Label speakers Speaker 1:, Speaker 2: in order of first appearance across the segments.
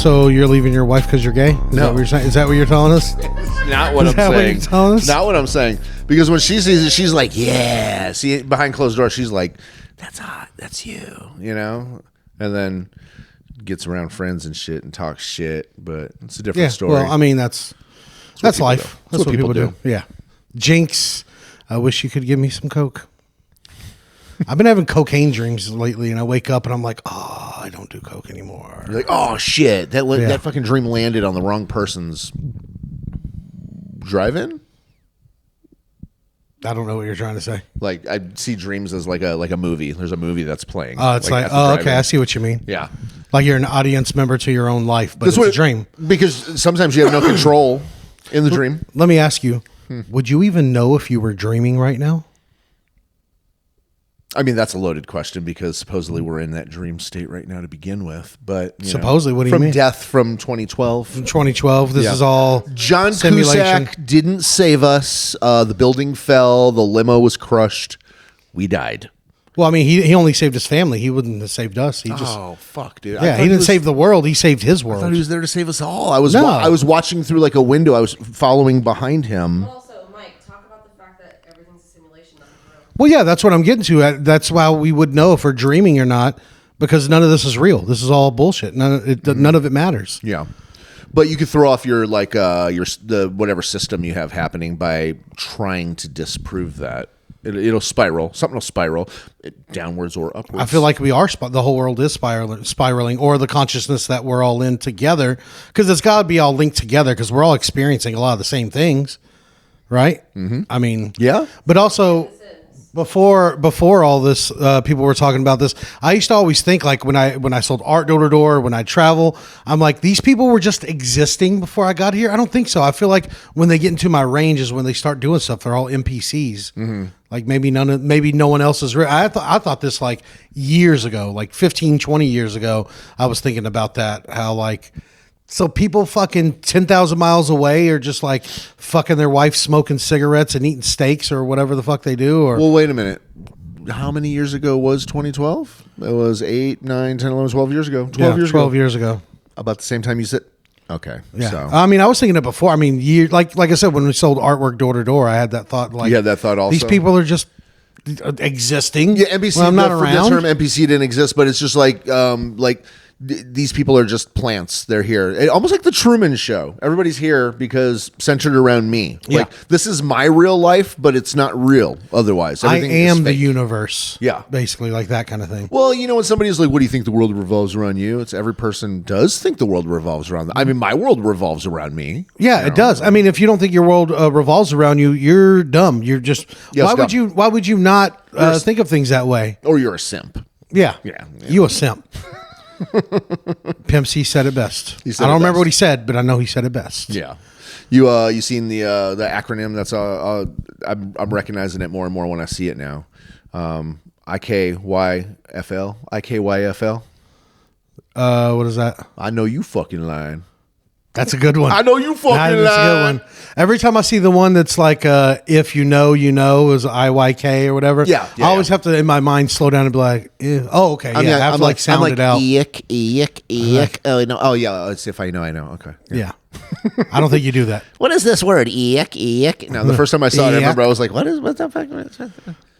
Speaker 1: So you're leaving your wife because you're gay? Is that what you're telling us?
Speaker 2: Not what I'm saying.
Speaker 1: What you're telling us?
Speaker 2: Not what I'm saying. Because when she sees it, she's like, yeah. See, behind closed doors, she's like, that's hot. That's you. You know? And then gets around friends and shit and talks shit. But it's a different story.
Speaker 1: Well, I mean, that's life. That's what people do. Yeah. Jinx, I wish you could give me some coke. I've been having cocaine dreams lately, and I wake up and I'm like, oh, I don't do coke anymore.
Speaker 2: You're like, oh shit, that fucking dream landed on the wrong person's drive-in.
Speaker 1: I don't know what you're trying to say.
Speaker 2: Like, I see dreams as like a movie. There's a movie that's playing.
Speaker 1: Oh, it's like oh, okay, I see what you mean.
Speaker 2: Yeah,
Speaker 1: like you're an audience member to your own life, but it's a dream.
Speaker 2: Because sometimes you have no control in the dream.
Speaker 1: Let me ask you, would you even know if you were dreaming right now?
Speaker 2: I mean, that's a loaded question because supposedly we're in that dream state right now to begin with. But
Speaker 1: supposedly, what do you mean?
Speaker 2: From death from 2012.
Speaker 1: From 2012, this is all
Speaker 2: John
Speaker 1: simulation.
Speaker 2: Cusack didn't save us. The building fell. The limo was crushed. We died.
Speaker 1: Well, I mean, he only saved his family. He wouldn't have saved us. He just
Speaker 2: fuck, dude.
Speaker 1: Yeah, he didn't save the world. He saved his world.
Speaker 2: I thought he was there to save us all. I was watching through like a window. I was following behind him.
Speaker 1: Well, yeah, that's what I'm getting to. That's why we would know if we're dreaming or not, because none of this is real. This is all bullshit. None of it matters.
Speaker 2: Yeah, but you could throw off your the whatever system you have happening by trying to disprove that. It'll spiral. Something will spiral downwards or upwards.
Speaker 1: I feel like we are. The whole world is spiraling, or the consciousness that we're all in together, because it's got to be all linked together, because we're all experiencing a lot of the same things, right? Mm-hmm. I mean,
Speaker 2: yeah,
Speaker 1: but also. Before all this, people were talking about this. I used to always think, like, when I sold art door to door, when I travel, I'm like, these people were just existing before I got here. I don't think so. I feel like when they get into my range is when they start doing stuff. They're all NPCs. Mm-hmm. Like maybe no one else is real. I thought this like years ago, like 15, 20 years ago. I was thinking about that. How like. So people fucking 10,000 miles away are just like fucking their wife, smoking cigarettes and eating steaks or whatever the fuck they do. Or
Speaker 2: well, wait a minute. How many years ago was 2012? It was 8, 9, 10, 11, 12 years ago.
Speaker 1: 12 years ago.
Speaker 2: About the same time you said. Okay.
Speaker 1: Yeah.
Speaker 2: So.
Speaker 1: I mean, I was thinking it before. I mean, like I said, when we sold artwork door to door, I had that thought. Like,
Speaker 2: you had that thought also.
Speaker 1: These people are just existing.
Speaker 2: Yeah, NPC.
Speaker 1: Well, I'm not around.
Speaker 2: The term NPC didn't exist, but it's just like these people are just plants. They're here. Almost like the Truman Show. Everybody's here because centered around me.
Speaker 1: Yeah.
Speaker 2: Like, this is my real life, but it's not real otherwise. Everything
Speaker 1: I am
Speaker 2: is
Speaker 1: the
Speaker 2: fake.
Speaker 1: Universe.
Speaker 2: Yeah.
Speaker 1: Basically, like that kind of thing.
Speaker 2: Well, when somebody's like, what do you think the world revolves around you? It's every person does think the world revolves around them. I mean, my world revolves around me.
Speaker 1: Yeah, it does. I mean, if you don't think your world revolves around you, you're dumb. You're just... Why would you not think of things that way?
Speaker 2: Or you're a simp.
Speaker 1: Yeah. You a simp. Pimp C said it best. I don't remember what he said, but I know he said it best.
Speaker 2: Yeah. You seen the acronym? That's I'm recognizing it more and more when I see it now. IKYFL. IKYFL.
Speaker 1: What is that?
Speaker 2: I know you fucking lying.
Speaker 1: That's a good one.
Speaker 2: I know you fucking lying.
Speaker 1: That's a good one. Every time I see the one that's like, if you know, is IYK or whatever.
Speaker 2: Yeah.
Speaker 1: I always have to, in my mind, slow down and be like, oh, okay. I have to sound it out.
Speaker 2: Eek. Oh, no. Oh, yeah. It's if I know, I know. Okay.
Speaker 1: Yeah. I don't think you do that.
Speaker 2: What is this word? Eek. No, the first time I saw it, I remember I was like, what the fuck?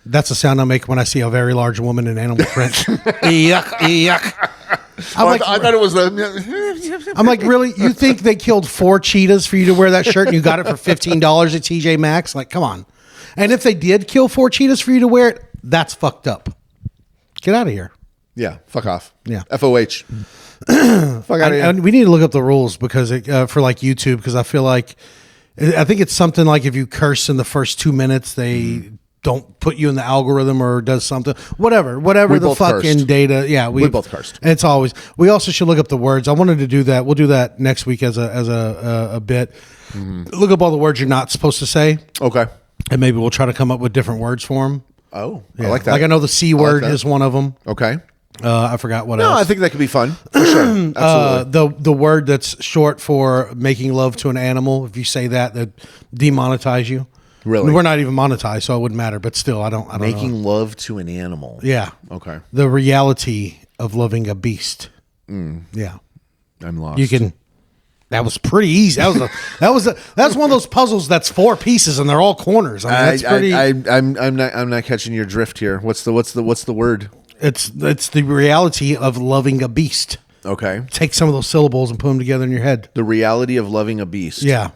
Speaker 1: That's the sound I make when I see a very large woman in animal print. Eek. I
Speaker 2: thought it was
Speaker 1: I'm like, really? You think they killed 4 cheetahs for you to wear that shirt and you got it for $15 at TJ Maxx? Like, come on. And if they did kill 4 cheetahs for you to wear it, that's fucked up. Get out of here.
Speaker 2: Yeah, fuck off.
Speaker 1: Yeah.
Speaker 2: FOH. Fuck out of here.
Speaker 1: And we need to look up the rules because for like YouTube, because I feel like, I think it's something like if you curse in the first 2 minutes, they don't put you in the algorithm or does something, whatever the fucking
Speaker 2: cursed.
Speaker 1: data. Yeah,
Speaker 2: we both cursed.
Speaker 1: It's always. We also should look up the words. I wanted to do that. We'll do that next week as a bit. Mm-hmm. Look up all the words you're not supposed to say.
Speaker 2: Okay.
Speaker 1: And maybe we'll try to come up with different words for them.
Speaker 2: Oh,
Speaker 1: yeah.
Speaker 2: I like that.
Speaker 1: Like I know the C word is one of them.
Speaker 2: Okay.
Speaker 1: I forgot what else.
Speaker 2: No, I think that could be fun. For sure. Absolutely.
Speaker 1: The word that's short for making love to an animal. If you say that demonetize you.
Speaker 2: Really?
Speaker 1: I mean, we're not even monetized, so it wouldn't matter. But still, I don't
Speaker 2: Making
Speaker 1: know.
Speaker 2: love to an animal.
Speaker 1: Yeah.
Speaker 2: Okay.
Speaker 1: The reality of loving a beast. Mm. Yeah.
Speaker 2: I'm lost.
Speaker 1: You can. That was pretty easy. That's one of those puzzles that's 4 pieces and they're all corners. I mean, that's pretty.
Speaker 2: I'm not catching your drift here. What's the word?
Speaker 1: It's the reality of loving a beast.
Speaker 2: Okay.
Speaker 1: Take some of those syllables and put them together in your head.
Speaker 2: The reality of loving a beast.
Speaker 1: Yeah.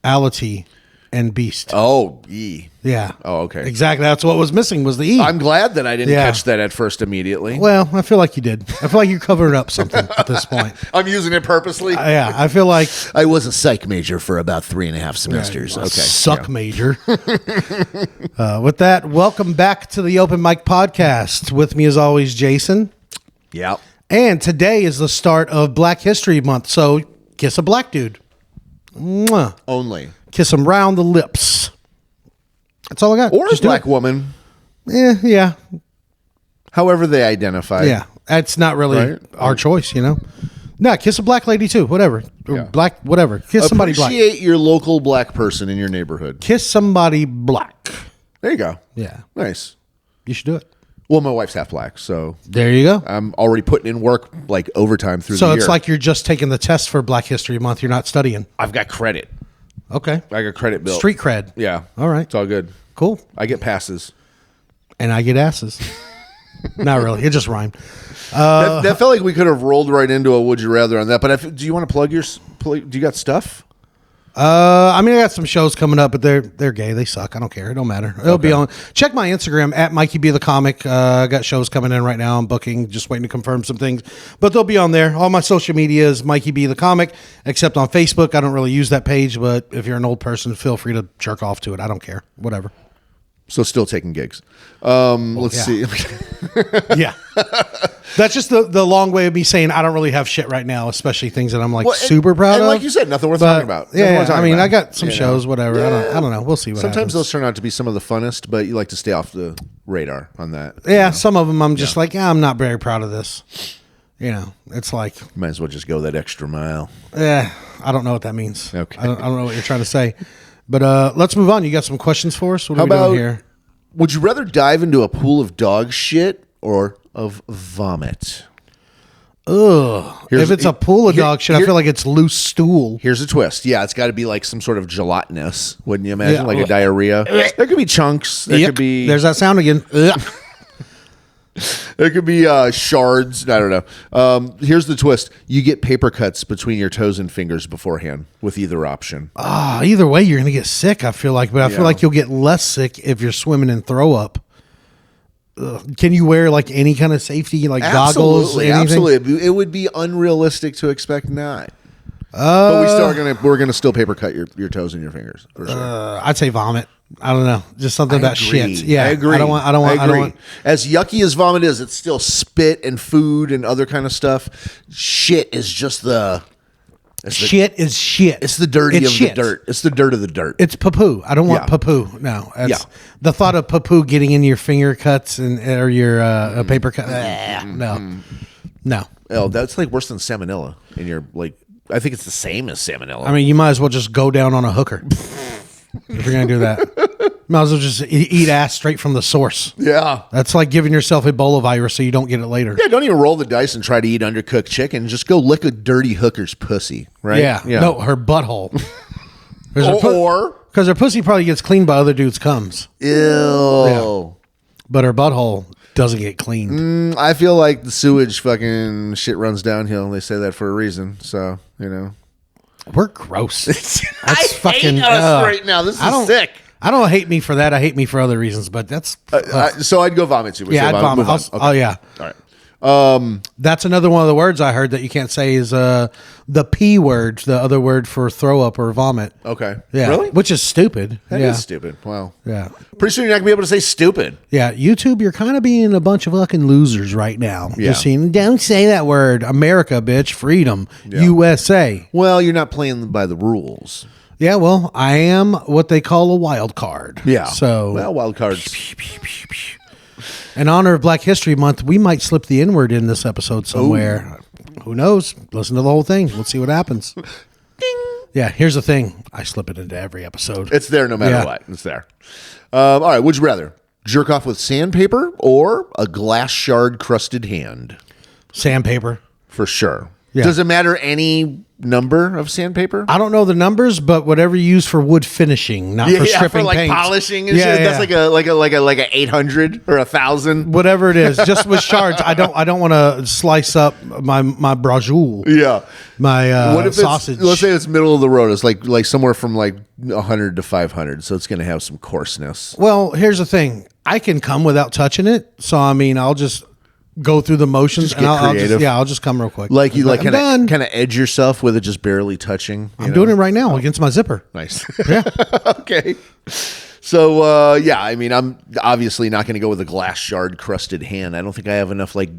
Speaker 1: Ality and beast.
Speaker 2: Oh, E.
Speaker 1: Yeah.
Speaker 2: Oh, okay.
Speaker 1: Exactly. That's what was missing was the E.
Speaker 2: I'm glad that I didn't catch that at first immediately.
Speaker 1: Well, I feel like you did. I feel like you're covering up something at this point.
Speaker 2: I'm using it purposely.
Speaker 1: Yeah, I feel like
Speaker 2: I was a psych major for about 3.5 semesters. Okay.
Speaker 1: Suck major. With that, welcome back to the Open Mic Podcast. With me as always, Jason.
Speaker 2: Yeah.
Speaker 1: And today is the start of Black History Month, so kiss a black dude. Mwah.
Speaker 2: Only.
Speaker 1: Kiss him round the lips. That's all I got.
Speaker 2: Or
Speaker 1: Just
Speaker 2: a black woman.
Speaker 1: Yeah.
Speaker 2: However they identify.
Speaker 1: Yeah. That's not really our choice, you know? No, kiss a black lady too, whatever. Or black, whatever. Kiss somebody black.
Speaker 2: Appreciate your local black person in your neighborhood.
Speaker 1: Kiss somebody black.
Speaker 2: There you go.
Speaker 1: Yeah.
Speaker 2: Nice.
Speaker 1: You should do it.
Speaker 2: Well, my wife's half black, so
Speaker 1: there you go.
Speaker 2: I'm already putting in work like overtime through the year.
Speaker 1: So it's like you're just taking the test for Black History Month. You're not studying.
Speaker 2: I've got credit.
Speaker 1: Okay.
Speaker 2: I got credit built.
Speaker 1: Street cred.
Speaker 2: Yeah.
Speaker 1: All right.
Speaker 2: It's all good.
Speaker 1: Cool.
Speaker 2: I get passes.
Speaker 1: And I get asses. Not really. It just rhymed.
Speaker 2: That felt like we could have rolled right into a would you rather on that. But do you want to plug your? Do you got stuff?
Speaker 1: I mean, I got some shows coming up, but they're gay. They suck. I don't care. It don't matter. It'll be on. Check my Instagram at Mikey B the Comic. I got shows coming in right now. I'm booking, just waiting to confirm some things, but they'll be on there. All my social media is Mikey B the Comic, except on Facebook. I don't really use that page, but if you're an old person, feel free to jerk off to it. I don't care. Whatever.
Speaker 2: So still taking gigs. Let's see.
Speaker 1: Yeah. That's just the long way of me saying I don't really have shit right now, especially things that I'm like super proud of.
Speaker 2: Like you said, nothing worth talking about.
Speaker 1: I got some shows, whatever. Yeah. I don't know. We'll see what
Speaker 2: Sometimes
Speaker 1: happens.
Speaker 2: those turn out to be some of the funnest, but you like to stay off the radar on that.
Speaker 1: Yeah, some of them I'm just like, I'm not very proud of this. You know, it's like
Speaker 2: might as well just go that extra mile.
Speaker 1: Yeah, I don't know what that means.
Speaker 2: Okay.
Speaker 1: I don't know what you're trying to say. But let's move on. You got some questions for us? What are we doing here?
Speaker 2: Would you rather dive into a pool of dog shit or of vomit?
Speaker 1: Ugh. If it's a pool of dog shit, I feel like it's loose stool.
Speaker 2: Here's a twist. Yeah, it's got to be like some sort of gelatinous, wouldn't you imagine? Like a diarrhea. There could be chunks. There could be.
Speaker 1: There's that sound again.
Speaker 2: There could be shards. I don't know. Here's the twist. You get paper cuts between your toes and fingers beforehand with either option.
Speaker 1: Either way, you're going to get sick, I feel like. But I feel like you'll get less sick if you're swimming in throw up. Can you wear like any kind of safety, like goggles? Anything?
Speaker 2: Absolutely. It would be unrealistic to expect not. But we're gonna still paper cut your toes and your fingers for sure.
Speaker 1: I'd say vomit. I don't know, just something about shit. Yeah,
Speaker 2: I agree.
Speaker 1: I don't want.
Speaker 2: As yucky as vomit is, it's still spit and food and other kind of stuff. Shit is just
Speaker 1: shit is shit.
Speaker 2: It's the dirty of the dirt. It's the dirt of the dirt.
Speaker 1: It's poo-poo. I don't want poo-poo. No. The thought of poo-poo getting in your finger cuts or your paper cut. No.
Speaker 2: Oh, that's like worse than salmonella. In your I think it's the same as salmonella.
Speaker 1: I mean, you might as well just go down on a hooker if you're gonna do that. Might as well just eat ass straight from the source.
Speaker 2: Yeah.
Speaker 1: That's like giving yourself Ebola virus so you don't get it later.
Speaker 2: Yeah, don't even roll the dice and try to eat undercooked chicken. Just go lick a dirty hooker's pussy, right?
Speaker 1: Yeah. No, her butthole.
Speaker 2: Or
Speaker 1: because her pussy probably gets cleaned by other dudes' cums.
Speaker 2: Ew.
Speaker 1: Yeah. But her butthole doesn't get cleaned.
Speaker 2: I feel like the sewage fucking shit runs downhill. They say that for a reason. So, you know.
Speaker 1: We're gross.
Speaker 2: I hate us right now. This is sick.
Speaker 1: I don't hate me for that. I hate me for other reasons, but that's...
Speaker 2: so I'd go vomit too.
Speaker 1: Yeah, I'd vomit. Okay. Oh, yeah.
Speaker 2: All right.
Speaker 1: That's another one of the words I heard that you can't say is the P word, the other word for throw up or vomit.
Speaker 2: Okay.
Speaker 1: Yeah.
Speaker 2: Really?
Speaker 1: Which is stupid.
Speaker 2: That is stupid. Wow.
Speaker 1: Yeah.
Speaker 2: Pretty soon you're not going to be able to say stupid.
Speaker 1: Yeah. YouTube, you're kind of being a bunch of fucking losers right now.
Speaker 2: Yeah.
Speaker 1: Just saying, don't say that word. America, bitch. Freedom. Yeah. USA.
Speaker 2: Well, you're not playing by the rules.
Speaker 1: Yeah, well, I am what they call a wild card.
Speaker 2: Yeah.
Speaker 1: So,
Speaker 2: well, wild cards.
Speaker 1: In honor of Black History Month, we might slip the N-word in this episode somewhere. Ooh. Who knows? Listen to the whole thing. Let's see what happens. Ding. Yeah, here's the thing. I slip it into every episode.
Speaker 2: It's there no matter what. It's there. All right, would you rather jerk off with sandpaper or a glass shard crusted hand?
Speaker 1: Sandpaper.
Speaker 2: For sure.
Speaker 1: Yeah.
Speaker 2: Does it matter any number of sandpaper?
Speaker 1: I don't know the numbers, but whatever you use for wood finishing, not for stripping
Speaker 2: for like
Speaker 1: paint.
Speaker 2: polishing and shit. That's like a 800 or 1,000.
Speaker 1: Whatever it is, just with shards. I don't want to slice up my braciole.
Speaker 2: Yeah.
Speaker 1: My
Speaker 2: what if
Speaker 1: sausage.
Speaker 2: Let's say it's middle of the road. It's like somewhere from like 100 to 500. So it's going to have some coarseness.
Speaker 1: Well, here's the thing. I can come without touching it. So I mean, I'll just go through the motions
Speaker 2: Just get creative.
Speaker 1: I'll just come real quick.
Speaker 2: Like you like
Speaker 1: I'm
Speaker 2: kind of edge yourself with it just barely touching.
Speaker 1: I'm doing it right now against my zipper.
Speaker 2: Nice.
Speaker 1: Yeah.
Speaker 2: Okay. So I mean, I'm obviously not going to go with a glass shard crusted hand. I don't think I have enough like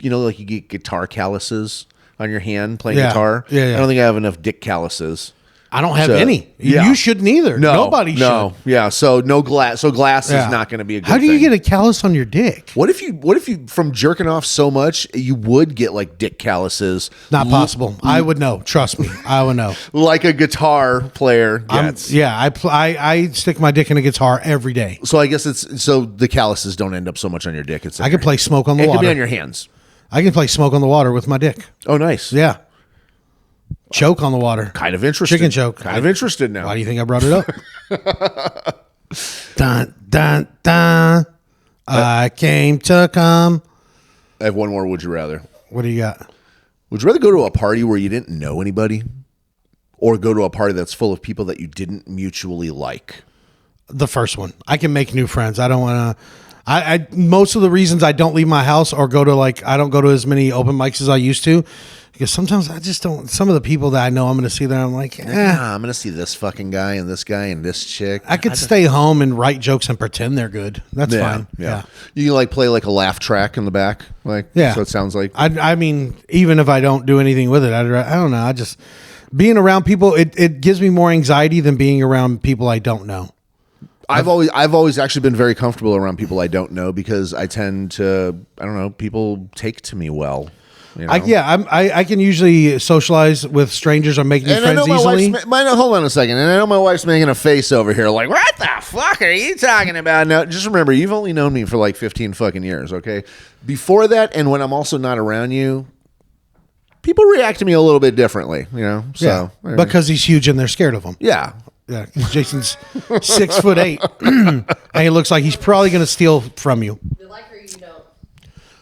Speaker 2: you get guitar calluses on your hand playing guitar.
Speaker 1: Yeah.
Speaker 2: I don't think I have enough dick calluses.
Speaker 1: I don't have any.
Speaker 2: Yeah.
Speaker 1: You shouldn't either. Nobody should.
Speaker 2: Yeah. So no glass. So glass is not going to be a good
Speaker 1: How do you
Speaker 2: thing.
Speaker 1: get a callus on your dick?
Speaker 2: What if you from jerking off so much you would get like dick calluses?
Speaker 1: Not possible. I would know. Trust me. I would know.
Speaker 2: Like a guitar player gets.
Speaker 1: I stick my dick in a guitar every day.
Speaker 2: So I guess the calluses don't end up so much on your dick.
Speaker 1: I could play Smoke on the
Speaker 2: It
Speaker 1: Water.
Speaker 2: could be on your hands.
Speaker 1: I can play Smoke on the Water with my dick.
Speaker 2: Oh, nice.
Speaker 1: Yeah. Choke on the water.
Speaker 2: Kind of interested.
Speaker 1: Chicken choke.
Speaker 2: Kind of interested now.
Speaker 1: Why do you think I brought it up? Dun, dun, dun. I came to come.
Speaker 2: I have one more. Would you rather?
Speaker 1: What do you got?
Speaker 2: Would you rather go to a party where you didn't know anybody, or go to a party that's full of people that you didn't mutually like?
Speaker 1: The first one. I can make new friends. I don't want to. I most of the reasons I don't leave my house or I don't go to as many open mics as I used to, because sometimes I just don't. Some of the people that I know I'm going to see there, I'm like,
Speaker 2: I'm going to see this fucking guy and this guy and this chick.
Speaker 1: I could stay home and write jokes and pretend they're good. That's fine. Yeah.
Speaker 2: You like play like a laugh track in the back, like so it sounds like.
Speaker 1: I mean, even if I don't do anything with it, I don't know. I just being around people, it gives me more anxiety than being around people I don't know.
Speaker 2: I've always actually been very comfortable around people I don't know because I tend to, I don't know, people take to me well. You know?
Speaker 1: I can usually socialize with strangers or make new friends easily.
Speaker 2: Hold on a second. And I know my wife's making a face over here like, what the fuck are you talking about? No, just remember, you've only known me for like 15 fucking years, okay? Before that, and when I'm also not around you, people react to me a little bit differently, you know? So,
Speaker 1: because he's huge and they're scared of him.
Speaker 2: Yeah.
Speaker 1: Yeah, Jason's 6'8", and he looks like he's probably going to steal from you.
Speaker 3: You like her, you don't.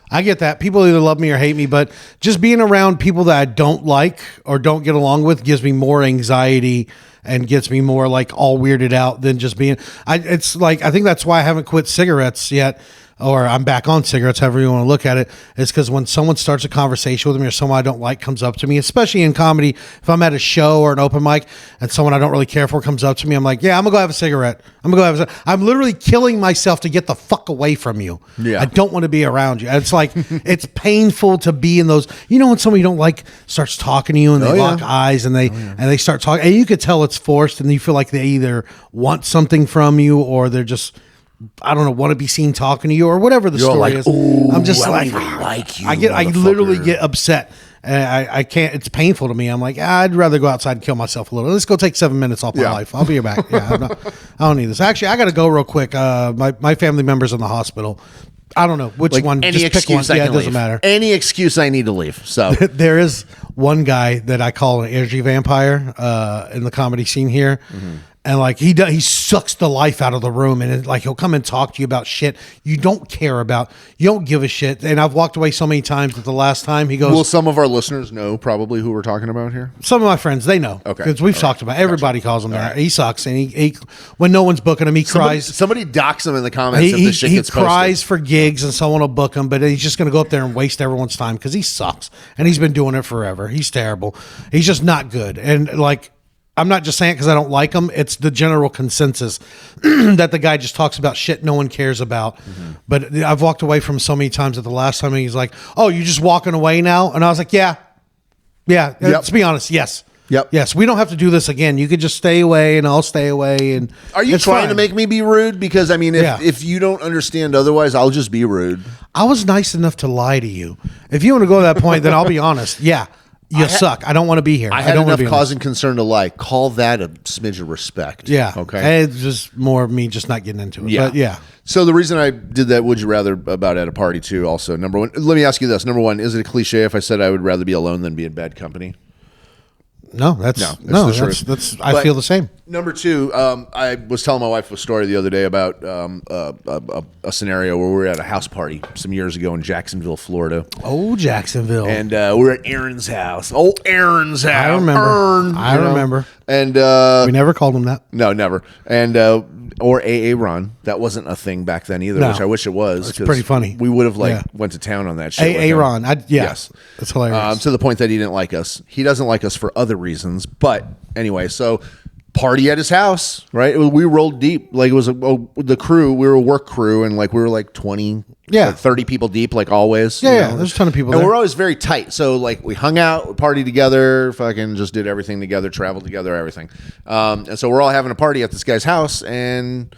Speaker 1: I get that. People either love me or hate me, but just being around people that I don't like or don't get along with gives me more anxiety and gets me more like all weirded out than just being. It's like I think that's why I haven't quit cigarettes yet. Or I'm back on cigarettes, however you want to look at it, is because when someone starts a conversation with me or someone I don't like comes up to me, especially in comedy, if I'm at a show or an open mic and someone I don't really care for comes up to me, I'm like, yeah, I'm going to go have a cigarette. I'm literally killing myself to get the fuck away from you.
Speaker 2: Yeah.
Speaker 1: I don't want to be around you. It's like, it's painful to be in those, when somebody you don't like starts talking to you and they lock eyes and they start talking, and you could tell it's forced and you feel like they either want something from you or they're just, I don't know, want to be seen talking to you or whatever the story is. I'm just
Speaker 2: I
Speaker 1: like,
Speaker 2: don't even like you,
Speaker 1: I literally get upset. And I can't, it's painful to me. I'm like, I'd rather go outside and kill myself a little. Let's go take 7 minutes off my life. I'll be back. I don't need this. Actually, I got to go real quick. My family member's in the hospital. I don't know which one.
Speaker 2: Any
Speaker 1: just pick one.
Speaker 2: excuse I can
Speaker 1: it doesn't
Speaker 2: leave.
Speaker 1: matter.
Speaker 2: Any excuse I need to leave. So
Speaker 1: there is one guy that I call an energy vampire in the comedy scene here. Mm-hmm. And like he sucks the life out of the room, and he'll come and talk to you about shit you don't care about, you don't give a shit. And I've walked away so many times that the last time he goes,
Speaker 2: will some of our listeners know probably who we're talking about here?
Speaker 1: Some of my friends, they know,
Speaker 2: okay,
Speaker 1: because we've talked about. Everybody calls him that. Right. He sucks, and he when no one's booking him, he cries.
Speaker 2: Somebody docks him in the comments. If this shit gets
Speaker 1: cries
Speaker 2: posted.
Speaker 1: for gigs, and someone will book him, but he's just going to go up there and waste everyone's time because he sucks, and he's been doing it forever. He's terrible. He's just not good, and like. I'm not just saying it because I don't like him. It's the general consensus that the guy just talks about shit no one cares about. Mm-hmm. But I've walked away from so many times that the last time he's like, oh, you're just walking away now? And I was like, yeah. Yep. Let's be honest. Yes.
Speaker 2: Yep.
Speaker 1: Yes. We don't have to do this again. You could just stay away and I'll stay away. And
Speaker 2: are you trying to make me be rude? Because I mean, if you don't understand otherwise, I'll just be rude.
Speaker 1: I was nice enough to lie to you. If you want to go to that point, then I'll be honest. Yeah. You suck. I don't want to be here.
Speaker 2: I had
Speaker 1: don't
Speaker 2: enough
Speaker 1: wanna be
Speaker 2: cause and concern to lie. Call that a smidge of respect.
Speaker 1: Yeah.
Speaker 2: Okay.
Speaker 1: It's just more of me just not getting into it.
Speaker 2: Yeah.
Speaker 1: But yeah.
Speaker 2: So the reason I did that would you rather about at a party too, also, number one, let me ask you this. Number one, is it a cliche if I said I would rather be alone than be in bad company?
Speaker 1: No, that's
Speaker 2: the truth.
Speaker 1: That's I feel the same.
Speaker 2: Number two, I was telling my wife a story the other day about a scenario where we were at a house party some years ago in Jacksonville, Florida.
Speaker 1: Oh, Jacksonville.
Speaker 2: And we were at Aaron's house. Oh, Aaron's house.
Speaker 1: I remember. I remember.
Speaker 2: And
Speaker 1: we never called him that.
Speaker 2: No, never. And or AA Ron. That wasn't a thing back then either, which I wish it was.
Speaker 1: It's pretty funny.
Speaker 2: We would have went to town on that shit.
Speaker 1: AA Ron. Yes. That's hilarious.
Speaker 2: To the point that he didn't like us. He doesn't like us for other reasons. But anyway, so party at his house, right? We rolled deep. Like it was the crew. We were a work crew, and like we were like 20, 30 people deep, like always.
Speaker 1: Yeah, there's a ton of people.
Speaker 2: And
Speaker 1: there.
Speaker 2: we're always very tight. So like we hung out, we partied together, fucking just did everything together, traveled together, everything. And so we're all having a party at this guy's house, and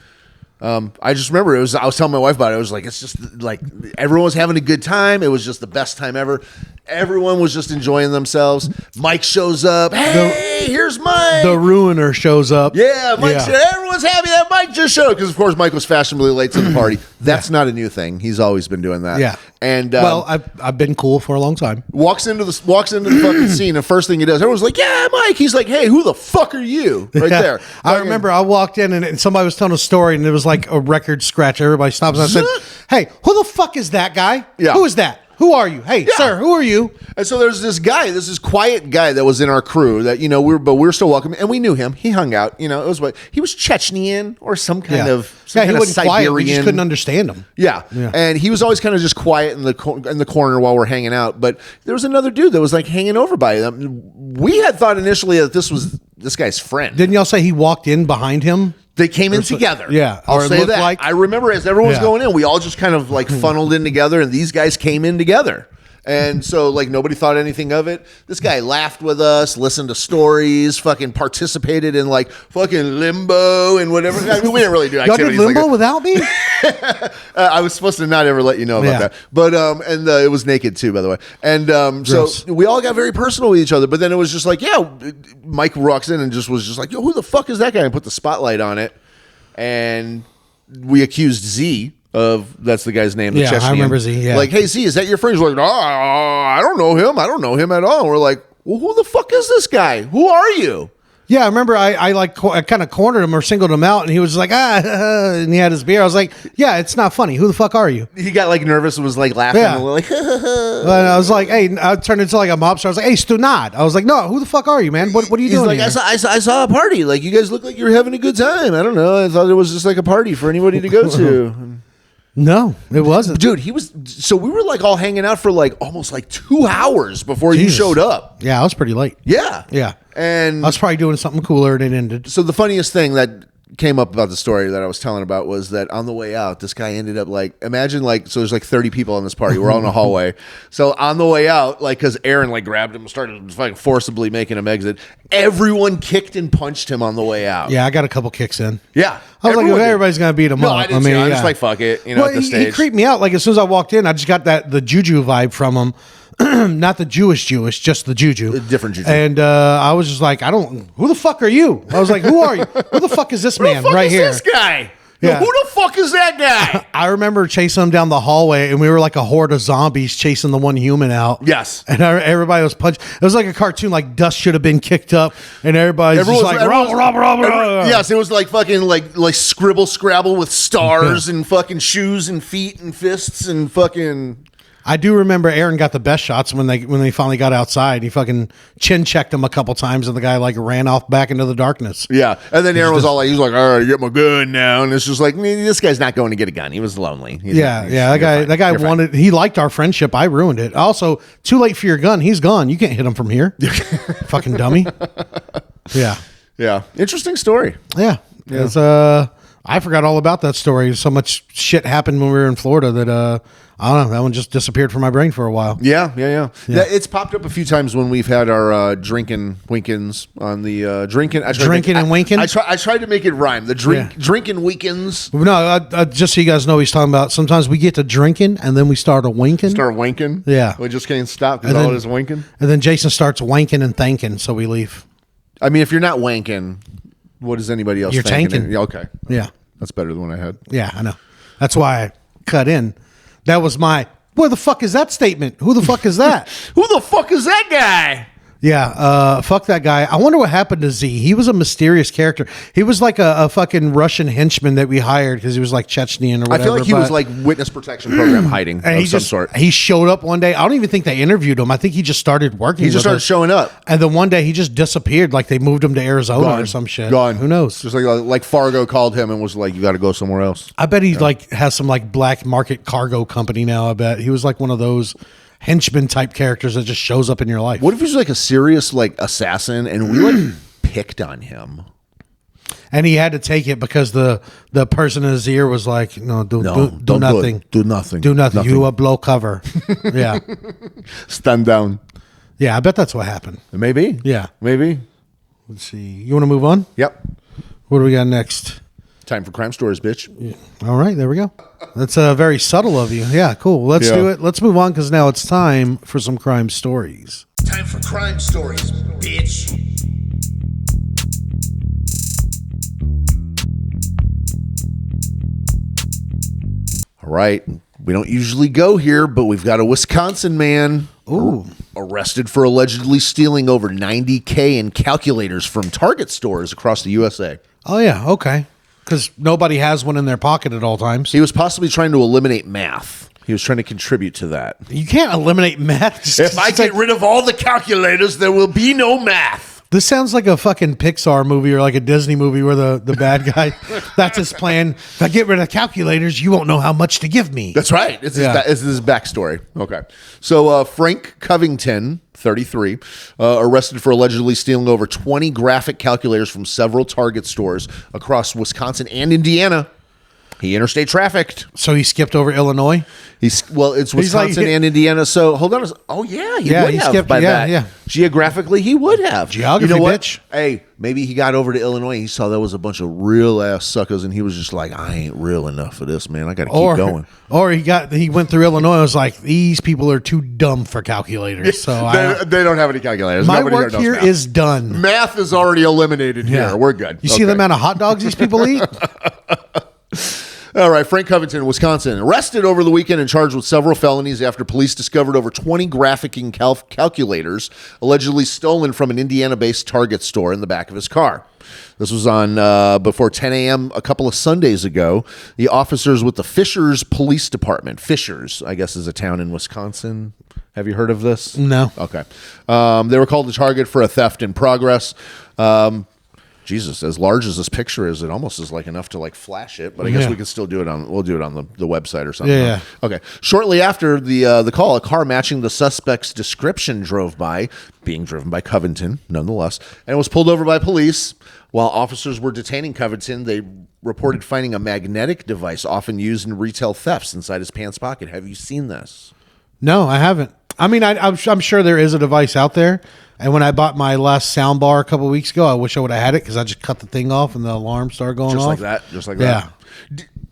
Speaker 2: I just remember I was telling my wife about it. I was like, it's just like everyone was having a good time. It was just the best time ever. Everyone was just enjoying themselves. Mike shows up. Hey, here's Mike.
Speaker 1: The ruiner shows up.
Speaker 2: Yeah, Mike. Everyone's happy that Mike just showed up because, of course, Mike was fashionably late to the party. That's not a new thing. He's always been doing that.
Speaker 1: Yeah.
Speaker 2: And
Speaker 1: well, I've been cool for a long time.
Speaker 2: Walks into the fucking scene, and first thing he does, everyone's like, "Yeah, Mike." He's like, "Hey, who the fuck are you?" Right there.
Speaker 1: I remember I walked in and somebody was telling a story, and it was like a record scratch. Everybody stops and I said, "Hey, who the fuck is that guy?
Speaker 2: Yeah.
Speaker 1: Who is that? Who are you? Hey, sir, who are you?"
Speaker 2: And so there's this guy, this quiet guy that was in our crew that, you know, we were still welcome, and we knew him. He hung out, you know, it was what he was Chechnyan or some kind of
Speaker 1: he wasn't
Speaker 2: Siberian.
Speaker 1: quiet. We just couldn't understand him.
Speaker 2: Yeah. And he was always kind of just quiet in the corner while we're hanging out. But there was another dude that was like hanging over by them. We had thought initially that this was this guy's friend.
Speaker 1: Didn't y'all say he walked in behind him?
Speaker 2: They came in together.
Speaker 1: Yeah.
Speaker 2: I'll
Speaker 1: Or it
Speaker 2: say
Speaker 1: looked
Speaker 2: that.
Speaker 1: like-
Speaker 2: I remember as everyone was going in, we all just kind of like funneled in together, and these guys came in together. And so, like, nobody thought anything of it. This guy laughed with us, listened to stories, fucking participated in, like, fucking limbo and whatever. I mean, we didn't really do
Speaker 1: Y'all
Speaker 2: activities.
Speaker 1: did limbo without me?
Speaker 2: I was supposed to not ever let you know about that. But, and it was naked, too, by the way. And so we all got very personal with each other. But then it was just like, Mike walks in and just was just like, yo, who the fuck is that guy? And put the spotlight on it. And we accused Z of, that's the guy's name.
Speaker 1: Yeah, I remember Z. Yeah.
Speaker 2: Like, hey, Z, is that your friend? He's like, no, I don't know him. I don't know him at all. And we're like, well, who the fuck is this guy? Who are you?
Speaker 1: Yeah, I remember I kind of cornered him or singled him out, and he was like, and he had his beer. I was like, yeah, it's not funny. Who the fuck are you?
Speaker 2: He got like nervous and was like laughing.
Speaker 1: Yeah.
Speaker 2: And like,
Speaker 1: And I was like, hey, I turned into like a mobster. I was like, hey, Stunad. I was like, no, who the fuck are you, man? What are you doing
Speaker 2: like,
Speaker 1: here?
Speaker 2: I saw a party. Like, you guys look like you were having a good time. I don't know. I thought it was just like a party for anybody to go to.
Speaker 1: No, it wasn't.
Speaker 2: Dude, so we were like all hanging out for like almost like 2 hours before you showed up.
Speaker 1: Yeah, I was pretty late.
Speaker 2: Yeah.
Speaker 1: Yeah.
Speaker 2: And
Speaker 1: I was probably doing something cooler and it ended.
Speaker 2: so the funniest thing that came up about the story that I was telling about was that on the way out, this guy ended up like, imagine like, so there's like 30 people in this party. We're all in a hallway. So on the way out, like, cause Aaron like grabbed him and started fucking forcibly making him exit. Everyone kicked and punched him on the way out.
Speaker 1: Yeah, I got a couple kicks in.
Speaker 2: Yeah.
Speaker 1: I was like,
Speaker 2: Everyone did.
Speaker 1: everybody's going to beat him
Speaker 2: No,
Speaker 1: up.
Speaker 2: I didn't. I was just like, fuck it. You know,
Speaker 1: Well,
Speaker 2: at the
Speaker 1: he
Speaker 2: stage.
Speaker 1: creeped me out. Like, as soon as I walked in, I just got the juju vibe from him. Not the Jewish, just the juju.
Speaker 2: Different juju.
Speaker 1: And I was just like, who the fuck are you? I was like, who are you? Who the fuck is this man
Speaker 2: Who the fuck
Speaker 1: right
Speaker 2: is
Speaker 1: here?
Speaker 2: this guy?
Speaker 1: Yeah.
Speaker 2: Who the fuck is that guy?
Speaker 1: I remember chasing him down the hallway, and we were like a horde of zombies chasing the one human out.
Speaker 2: Yes.
Speaker 1: And everybody was punching. It was like a cartoon, like dust should have been kicked up, and everybody's just like, rah.
Speaker 2: Yes, it was like fucking like scribble scrabble with stars and fucking shoes and feet and fists and fucking.
Speaker 1: I do remember Aaron got the best shots when they finally got outside. He fucking chin checked him a couple times, and the guy like ran off back into the darkness.
Speaker 2: Yeah, and then Aaron was all like, he's like, all right, get my gun now, and it's just like, this guy's not going to get a gun. He was lonely. That guy
Speaker 1: wanted. He liked our friendship. I ruined it. Also, too late for your gun. He's gone. You can't hit him from here. Fucking dummy. Yeah.
Speaker 2: Yeah. Interesting story.
Speaker 1: Yeah. It's I forgot all about that story. So much shit happened when we were in Florida that I don't know. That one just disappeared from my brain for a while.
Speaker 2: Yeah. It's popped up a few times when we've had our drinking winkins on the drinking.
Speaker 1: Drinking and winking.
Speaker 2: I tried to make it rhyme. The drinking weekends.
Speaker 1: No, just so you guys know, what he's talking about. Sometimes we get to drinking and then we start a winking.
Speaker 2: Start wanking.
Speaker 1: Yeah,
Speaker 2: we just can't stop because all it is wanking.
Speaker 1: And then Jason starts wanking and thanking, so we leave.
Speaker 2: I mean, if you're not wanking, what is anybody else?
Speaker 1: You're
Speaker 2: thanking?
Speaker 1: tanking.
Speaker 2: Yeah, okay.
Speaker 1: Yeah,
Speaker 2: that's better than what I had.
Speaker 1: Yeah, I know. That's why I cut in. That was my, where the fuck is that statement? Who the fuck is that?
Speaker 2: Who the fuck is that guy?
Speaker 1: Yeah, fuck that guy. I wonder what happened to Z. He was a mysterious character. He was like a fucking Russian henchman that we hired because he was like Chechnyan or whatever.
Speaker 2: I feel like he was like witness protection program hiding of some sort.
Speaker 1: He showed up one day. I don't even think they interviewed him. I think he just started working.
Speaker 2: He just started showing up.
Speaker 1: And then one day he just disappeared. Like they moved him to Arizona or some shit.
Speaker 2: Gone.
Speaker 1: Who knows?
Speaker 2: Just like Fargo called him and was like, you got to go somewhere else.
Speaker 1: I bet he like has some like black market cargo company now. I bet he was like one of those henchman type characters that just shows up in your life.
Speaker 2: What if he's like a serious like assassin and we like picked on him?
Speaker 1: And he had to take it because the person in his ear was like, no, do nothing.
Speaker 2: Do nothing.
Speaker 1: Do nothing. You blow cover. Yeah.
Speaker 2: Stand down.
Speaker 1: Yeah, I bet that's what happened.
Speaker 2: Maybe.
Speaker 1: Yeah.
Speaker 2: Maybe.
Speaker 1: Let's see. You want to move on?
Speaker 2: Yep.
Speaker 1: What do we got next?
Speaker 2: Time for crime stories, bitch.
Speaker 1: Yeah. All right, there we go. That's very subtle of you. Yeah, cool. Let's do it. Let's move on because now it's time for some crime stories.
Speaker 3: Time for crime stories, bitch.
Speaker 2: All right. We don't usually go here, but we've got a Wisconsin man arrested for allegedly stealing over $90K in calculators from Target stores across the USA.
Speaker 1: Oh, yeah. Okay. Because nobody has one in their pocket at all times.
Speaker 2: He was possibly trying to eliminate math. He was trying to contribute to that.
Speaker 1: You can't eliminate math.
Speaker 2: If I get rid of all the calculators, there will be no math.
Speaker 1: This sounds like a fucking Pixar movie or like a Disney movie where the bad guy, that's his plan. If I get rid of calculators, you won't know how much to give me.
Speaker 2: That's right. It's his backstory. Okay. So Frank Covington, 33, arrested for allegedly stealing over 20 graphic calculators from several Target stores across Wisconsin and Indiana. He interstate trafficked.
Speaker 1: So he skipped over Illinois?
Speaker 2: It's Wisconsin and Indiana. So hold on. Oh, yeah. He would have skipped by that. Yeah. Geographically, he would have.
Speaker 1: Geography,
Speaker 2: you know what?
Speaker 1: bitch.
Speaker 2: Hey, maybe he got over to Illinois. He saw there was a bunch of real ass suckers, and he was just like, I ain't real enough for this, man. I got to keep going.
Speaker 1: Or he went through Illinois and was like, these people are too dumb for calculators. So
Speaker 2: they don't have any calculators.
Speaker 1: My work here is done.
Speaker 2: Math is already eliminated here. We're good.
Speaker 1: You see the amount of hot dogs these people eat?
Speaker 2: All right, Frank Covington, Wisconsin, arrested over the weekend and charged with several felonies after police discovered over 20 graphing calculators allegedly stolen from an Indiana-based Target store in the back of his car. This was on before 10 a.m. a couple of Sundays ago. The officers with the Fishers Police Department, Fishers, I guess is a town in Wisconsin. Have you heard of this?
Speaker 1: No.
Speaker 2: Okay. They were called to Target for a theft in progress. Jesus, as large as this picture is, it almost is like enough to like flash it, but I guess we can still do it we'll do it on the website or something.
Speaker 1: Yeah.
Speaker 2: Okay. Shortly after the call, a car matching the suspect's description drove by, being driven by Covington, nonetheless, and was pulled over by police. While officers were detaining Covington, they reported finding a magnetic device often used in retail thefts inside his pants pocket. Have you seen this?
Speaker 1: No, I haven't. I mean, I'm sure there is a device out there. And when I bought my last sound bar a couple of weeks ago, I wish I would have had it because I just cut the thing off and the alarm started going off.
Speaker 2: Just like that.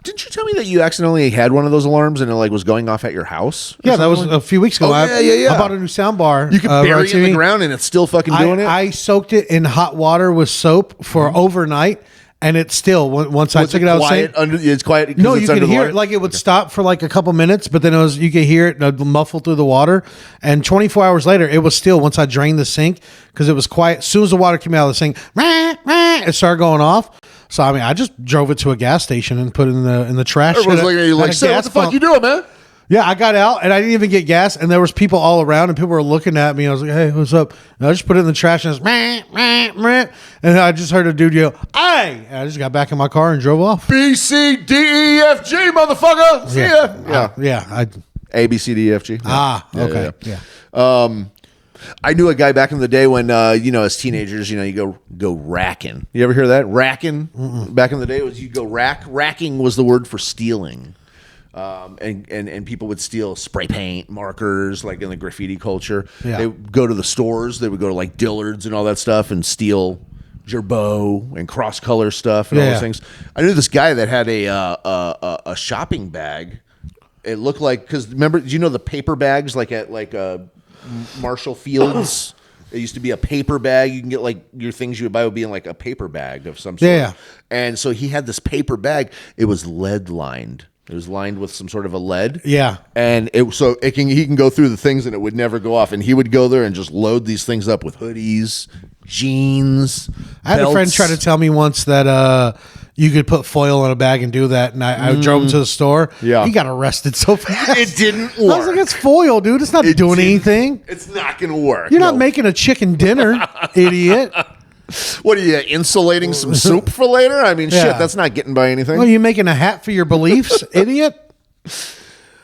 Speaker 2: Didn't you tell me that you accidentally had one of those alarms and it like was going off at your house?
Speaker 1: Yeah, that was a few weeks ago.
Speaker 2: Yeah.
Speaker 1: I bought a new sound bar.
Speaker 2: You can bury it in the ground and it's still fucking doing it?
Speaker 1: I soaked it in hot water with soap for overnight. And it's still, once I took it out,
Speaker 2: it's quiet.
Speaker 1: No, you could hear it. Like it would stop for like a couple minutes, but then you could hear it muffle through the water. And 24 hours later, it was still, once I drained the sink, because it was quiet. As soon as the water came out of the sink, it started going off. So, I mean, I just drove it to a gas station and put it in the trash.
Speaker 2: Everyone's looking at you like, what the fuck you doing, man?
Speaker 1: Yeah, I got out and I didn't even get gas, and there was people all around, and people were looking at me. I was like, "Hey, what's up?" And I just put it in the trash, and and I just heard a dude yell, "Hey!" And I just got back in my car and drove off.
Speaker 2: B C D E F G, motherfucker. See ya.
Speaker 1: Yeah.
Speaker 2: A B C D E F G.
Speaker 1: Okay. Yeah.
Speaker 2: I knew a guy back in the day when, as teenagers, you go racking. You ever hear that? Racking? Back in the day, you go rack. Racking was the word for stealing. And people would steal spray paint, markers, like in the graffiti culture.
Speaker 1: Yeah.
Speaker 2: They would go to the stores. They would go to like Dillard's and all that stuff and steal Gerbeau and cross color stuff and all those things. I knew this guy that had a shopping bag. It looked like, because remember, do you know the paper bags like at Marshall Fields? It used to be a paper bag. You can get like your things you would buy would be in like a paper bag of some sort.
Speaker 1: Yeah.
Speaker 2: And so he had this paper bag. It was lead lined. It was lined with some sort of a lead.
Speaker 1: Yeah.
Speaker 2: And he can go through the things and it would never go off. And he would go there and just load these things up with hoodies, jeans.
Speaker 1: I had a friend try to tell me once that you could put foil in a bag and do that, and I drove him to the store.
Speaker 2: Yeah.
Speaker 1: He got arrested so fast.
Speaker 2: It didn't work.
Speaker 1: I was like, it's foil, dude. It's not doing anything.
Speaker 2: It's not going to work.
Speaker 1: You're not making a chicken dinner, idiot.
Speaker 2: What are you, insulating some soup for later? I mean, shit, that's not getting by anything.
Speaker 1: Well, you making a hat for your beliefs, idiot?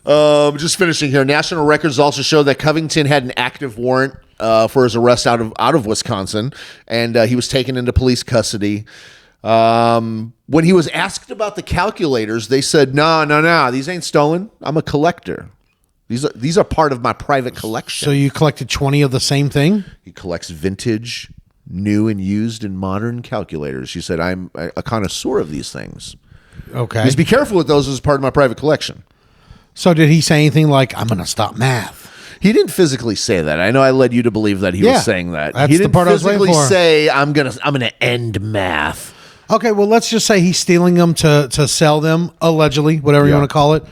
Speaker 2: Just finishing here. National records also show that Covington had an active warrant for his arrest out of Wisconsin, and he was taken into police custody. When he was asked about the calculators, they said, no, these ain't stolen. I'm a collector. These are part of my private collection.
Speaker 1: So you collected 20 of the same thing?
Speaker 2: He collects vintage, new and used and modern calculators. He said, I'm a connoisseur of these things.
Speaker 1: Okay.
Speaker 2: Just be careful with those as part of my private collection.
Speaker 1: So did he say anything like, I'm going to stop math?
Speaker 2: He didn't physically say that. I know I led you to believe that he was saying that.
Speaker 1: That's
Speaker 2: He didn't
Speaker 1: the part I was waiting
Speaker 2: physically
Speaker 1: for.
Speaker 2: say, I'm gonna end math.
Speaker 1: Okay, well, let's just say he's stealing them to sell them, allegedly, whatever you
Speaker 2: Yeah.
Speaker 1: want to call it.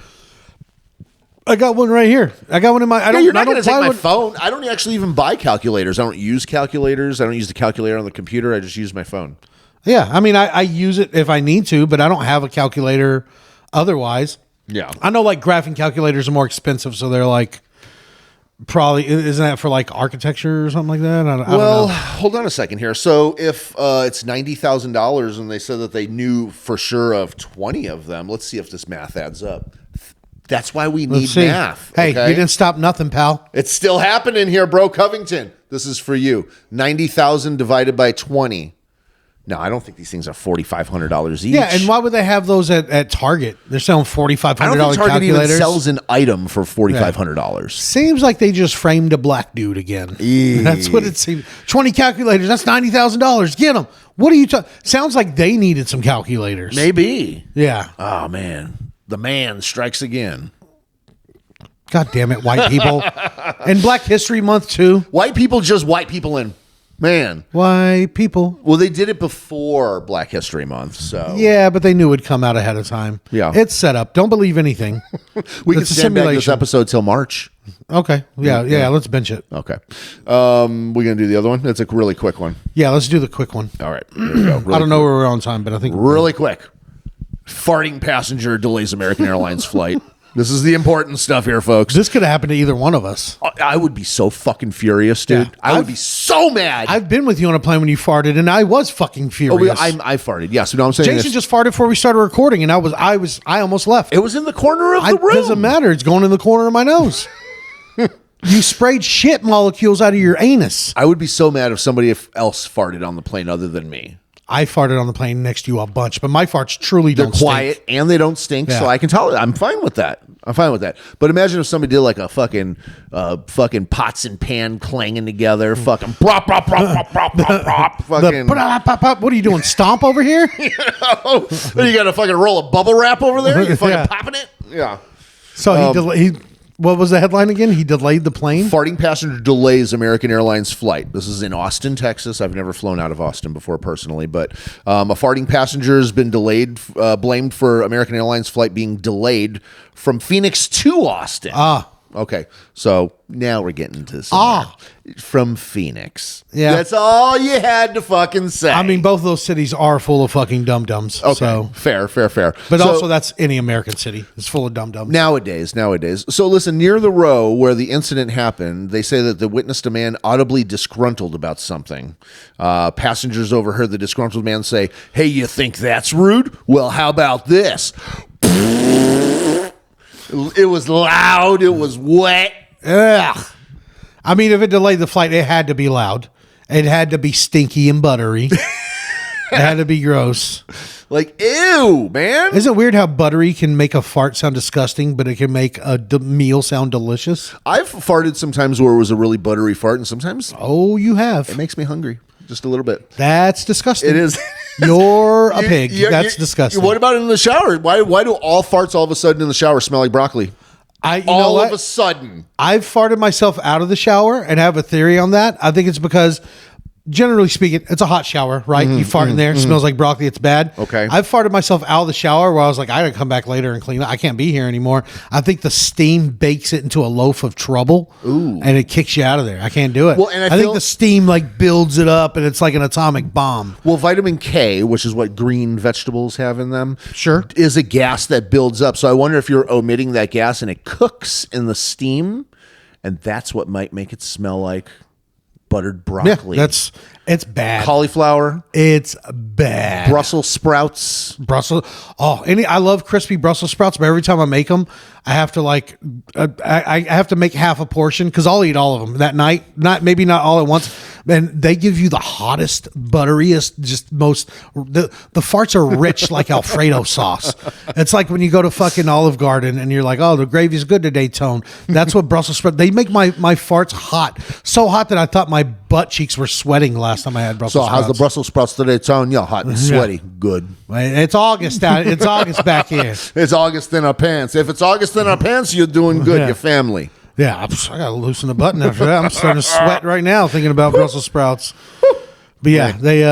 Speaker 1: I got one right here. I got one in my...
Speaker 2: You're not going to take my phone. I don't actually even buy calculators. I don't use calculators. I don't use the calculator on the computer. I just use my phone.
Speaker 1: Yeah, I mean, I use it if I need to, but I don't have a calculator otherwise.
Speaker 2: Yeah.
Speaker 1: I know like graphing calculators are more expensive, so they're like probably, isn't that for like architecture or something like that? I don't know.
Speaker 2: Hold on a second here. So if it's $90,000 and they said that they knew for sure of 20 of them, let's see if this math adds up. That's why we need math.
Speaker 1: Hey,
Speaker 2: okay?
Speaker 1: you didn't stop nothing, pal.
Speaker 2: It's still happening here, bro. Covington, this is for you. 90,000 divided by 20. No, I don't think these things are $4,500 each.
Speaker 1: Yeah, and why would they have those at Target? They're selling $4,500
Speaker 2: I don't think Target even
Speaker 1: calculators.
Speaker 2: sells an item for $4,500.
Speaker 1: Seems like they just framed a black dude again. That's what it seems. 20 calculators. That's $90,000. Get them. What are you talking? Sounds like they needed some calculators.
Speaker 2: Maybe.
Speaker 1: Yeah.
Speaker 2: Oh man, the man strikes again.
Speaker 1: God damn it, white people. And Black History Month too.
Speaker 2: White people just white people in. Man.
Speaker 1: White people.
Speaker 2: Well, they did it before Black History Month, so
Speaker 1: Yeah, but they knew it'd come out ahead of time.
Speaker 2: Yeah.
Speaker 1: It's set up. Don't believe anything.
Speaker 2: we can
Speaker 1: It's a
Speaker 2: stand back this
Speaker 1: simulation.
Speaker 2: episode till March.
Speaker 1: Okay. Yeah, let's bench it.
Speaker 2: Okay. We're gonna do the other one. It's a really quick one.
Speaker 1: Yeah, let's do the quick one.
Speaker 2: All right. Here we go.
Speaker 1: I don't know where we're on time, but I think
Speaker 2: Really quick. Farting passenger delays American Airlines flight. This is the important stuff here, folks.
Speaker 1: this could have happened to either one of us.
Speaker 2: I would be so fucking furious, dude.
Speaker 1: Yeah.
Speaker 2: I would be so mad.
Speaker 1: I've been with you on a plane when you farted, and I was fucking furious.
Speaker 2: I farted. Yes, you know what I'm saying?
Speaker 1: Jason just farted before we started recording, and I almost left.
Speaker 2: It was in the corner of the
Speaker 1: It
Speaker 2: room.
Speaker 1: doesn't matter. It's going in the corner of my nose. You sprayed shit molecules out of your anus.
Speaker 2: I would be so mad if somebody else farted on the plane other than me.
Speaker 1: I farted on the plane next to you a bunch, but my farts truly
Speaker 2: They're
Speaker 1: don't stink.
Speaker 2: quiet and they don't stink, so
Speaker 1: Yeah.
Speaker 2: I can tell. I'm fine with that. But imagine if somebody did like a fucking pots and pan clanging together, fucking prop, prop, prop, prop, prop, prop, prop, fucking.
Speaker 1: What are you doing? Stomp over here?
Speaker 2: You got to fucking roll a bubble wrap over there. You fucking
Speaker 1: Yeah.
Speaker 2: popping it. Yeah.
Speaker 1: So he what was the headline again? He delayed the plane.
Speaker 2: Farting passenger delays American Airlines flight. This is in Austin, Texas. I've never flown out of Austin before personally, but a farting passenger has been delayed, blamed for American Airlines flight being delayed from Phoenix to Austin. Okay, so now we're getting to some from Phoenix.
Speaker 1: Yeah.
Speaker 2: That's all you had to fucking say.
Speaker 1: I mean, both those cities are full of fucking dum-dums.
Speaker 2: okay,
Speaker 1: So,
Speaker 2: fair.
Speaker 1: but
Speaker 2: So-
Speaker 1: also that's any American city. It's full of dum-dums.
Speaker 2: Nowadays. So listen, near the row where the incident happened, they say that the witnessed a man audibly disgruntled about something. Passengers overheard the disgruntled man say, "Hey, you think that's rude? Well, how about this?" It was loud. It was wet.
Speaker 1: Ugh. I mean, if it delayed the flight, it had to be loud. It had to be stinky and buttery. It had to be gross.
Speaker 2: Like, ew, man.
Speaker 1: Isn't it weird how buttery can make a fart sound disgusting, but it can make a meal sound delicious?
Speaker 2: I've farted sometimes where it was a really buttery fart, and sometimes
Speaker 1: Oh, you have.
Speaker 2: it makes me hungry just a little bit.
Speaker 1: That's disgusting.
Speaker 2: It is.
Speaker 1: You're a pig. That's disgusting.
Speaker 2: What about in the shower? Why do all farts all of a sudden in the shower smell like broccoli?
Speaker 1: You know
Speaker 2: All
Speaker 1: what?
Speaker 2: of a sudden.
Speaker 1: I've farted myself out of the shower and have a theory on that. I think it's because, generally speaking, it's a hot shower, right? You fart in there, it smells like broccoli, it's bad.
Speaker 2: Okay.
Speaker 1: I've farted myself out of the shower where I was like, I gotta come back later and clean it. I can't be here anymore. I think the steam bakes it into a loaf of trouble.
Speaker 2: Ooh.
Speaker 1: And it kicks you out of there. I can't do it.
Speaker 2: Well, and I
Speaker 1: think
Speaker 2: feel-
Speaker 1: the steam like builds it up and it's like an atomic bomb.
Speaker 2: Well, vitamin K, which is what green vegetables have in them,
Speaker 1: Sure.
Speaker 2: is a gas that builds up. So I wonder if you're omitting that gas and it cooks in the steam, and that's what might make it smell like buttered broccoli.
Speaker 1: Yeah, it's bad.
Speaker 2: cauliflower,
Speaker 1: It's bad.
Speaker 2: Brussels sprouts.
Speaker 1: Brussels. Oh, I love crispy Brussels sprouts, but every time I make them, I have to I have to make half a portion because I'll eat all of them that night. Maybe not all at once. And they give you the hottest, butteriest, just most. The farts are rich like Alfredo sauce. It's like when you go to fucking Olive Garden and you're like, oh, the gravy's good today, Tone. That's what Brussels sprouts. They make my farts hot, so hot that I thought my butt cheeks were sweating last time I had Brussels
Speaker 2: So
Speaker 1: sprouts.
Speaker 2: how's the Brussels sprouts today, Tone? Yeah, hot and sweaty. Good.
Speaker 1: It's August out. It's August back here.
Speaker 2: It's August in our pants. If it's August in our pants, you're doing good.
Speaker 1: Yeah.
Speaker 2: Your family.
Speaker 1: Yeah, I got to loosen the button after that. I'm starting to sweat right now thinking about Brussels sprouts. But yeah, they